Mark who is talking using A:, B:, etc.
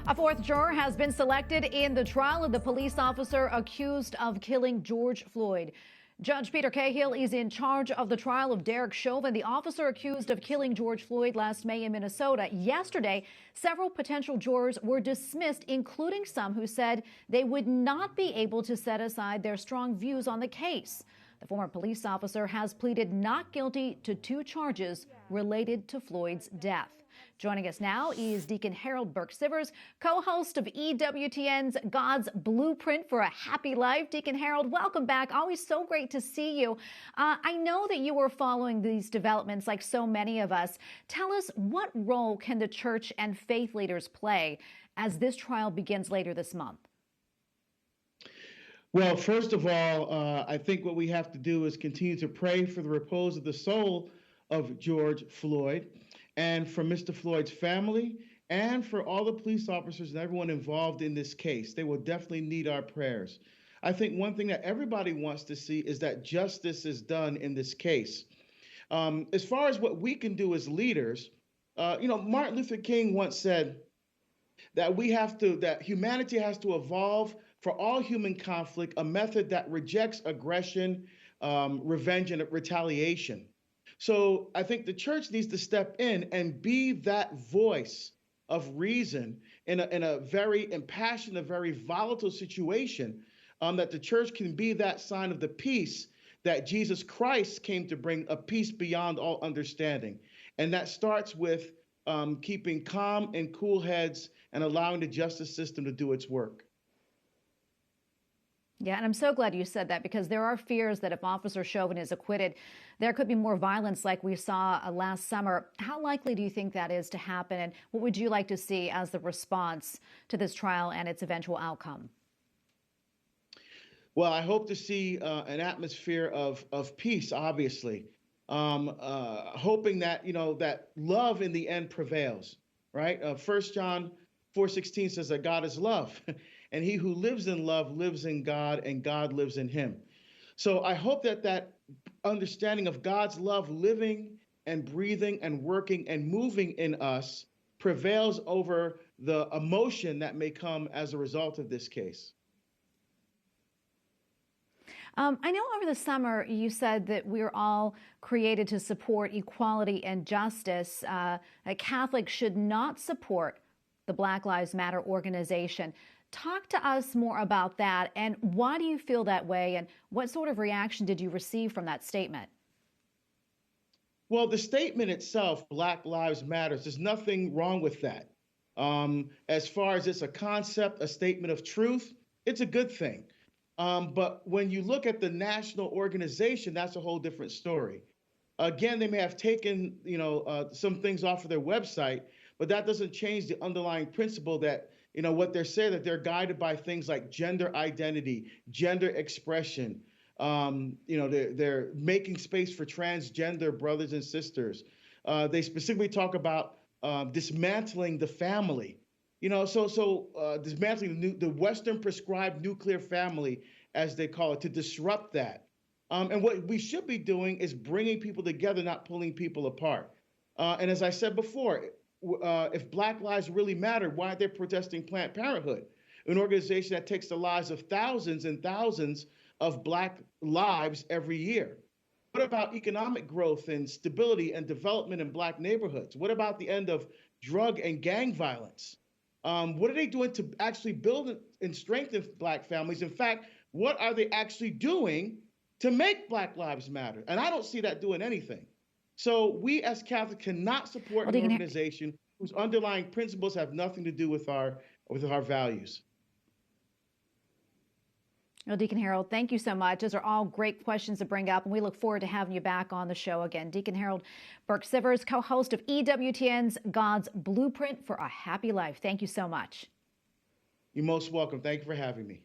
A: A fourth juror has been selected in the trial of the police officer accused of killing George Floyd. Judge Peter Cahill is in charge of the trial of Derek Chauvin, the officer accused of killing George Floyd last May in Minnesota. Yesterday, several potential jurors were dismissed, including some who said they would not be able to set aside their strong views on the case. The former police officer has pleaded not guilty to 2 charges related to Floyd's death. Joining us now is Deacon Harold Burke-Sivers, co-host of EWTN's God's Blueprint for a Happy Life. Deacon Harold, welcome back. Always so great to see you. I know that you were following these developments like so many of us. Tell us, what role can the church and faith leaders play as this trial begins later this month?
B: Well, first of all, I think what we have to do is continue to pray for the repose of the soul of George Floyd, and for Mr. Floyd's family, and for all the police officers and everyone involved in this case. They will definitely need our prayers. I think one thing that everybody wants to see is that justice is done in this case. As far as what we can do as leaders, Martin Luther King once said that that humanity has to evolve for all human conflict, a method that rejects aggression, revenge, and retaliation. So I think the church needs to step in and be that voice of reason in a very impassioned, a very volatile situation, that the church can be that sign of the peace that Jesus Christ came to bring, a peace beyond all understanding. And that starts with keeping calm and cool heads and allowing the justice system to do its work.
A: Yeah, and I'm so glad you said that, because there are fears that if Officer Chauvin is acquitted, there could be more violence like we saw last summer. How likely do you think that is to happen, and what would you like to see as the response to this trial and its eventual outcome?
B: Well, I hope to see an atmosphere of peace, obviously, hoping that, that love in the end prevails, right? 1 John 4:16 says that God is love. And he who lives in love lives in God, and God lives in him. So I hope that understanding of God's love living and breathing and working and moving in us prevails over the emotion that may come as a result of this case.
A: I know over the summer you said that we're all created to support equality and justice. That Catholics should not support the Black Lives Matter organization. Talk to us more about that, and why do you feel that way, and what sort of reaction did you receive from that statement?
B: Well, the statement itself, Black Lives Matter, there's nothing wrong with that. As far as it's a concept, a statement of truth, it's a good thing. But when you look at the national organization, that's a whole different story. Again, they may have taken, some things off of their website, but that doesn't change the underlying principle that, what they're saying, that they're guided by things like gender identity, gender expression. They're making space for transgender brothers and sisters. They specifically talk about dismantling the family. Dismantling the Western prescribed nuclear family, as they call it, to disrupt that. And what we should be doing is bringing people together, not pulling people apart. And as I said before, if Black lives really matter, why aren't they protesting Planned Parenthood, an organization that takes the lives of thousands and thousands of Black lives every year? What about economic growth and stability and development in Black neighborhoods? What about the end of drug and gang violence? What are they doing to actually build and strengthen Black families? In fact, what are they actually doing to make Black lives matter? And I don't see that doing anything. So we as Catholics cannot support an organization whose underlying principles have nothing to do with our values.
A: Well, Deacon Harold, thank you so much. Those are all great questions to bring up, and we look forward to having you back on the show again. Deacon Harold Burke-Sivers, co-host of EWTN's God's Blueprint for a Happy Life. Thank you so much.
B: You're most welcome. Thank you for having me.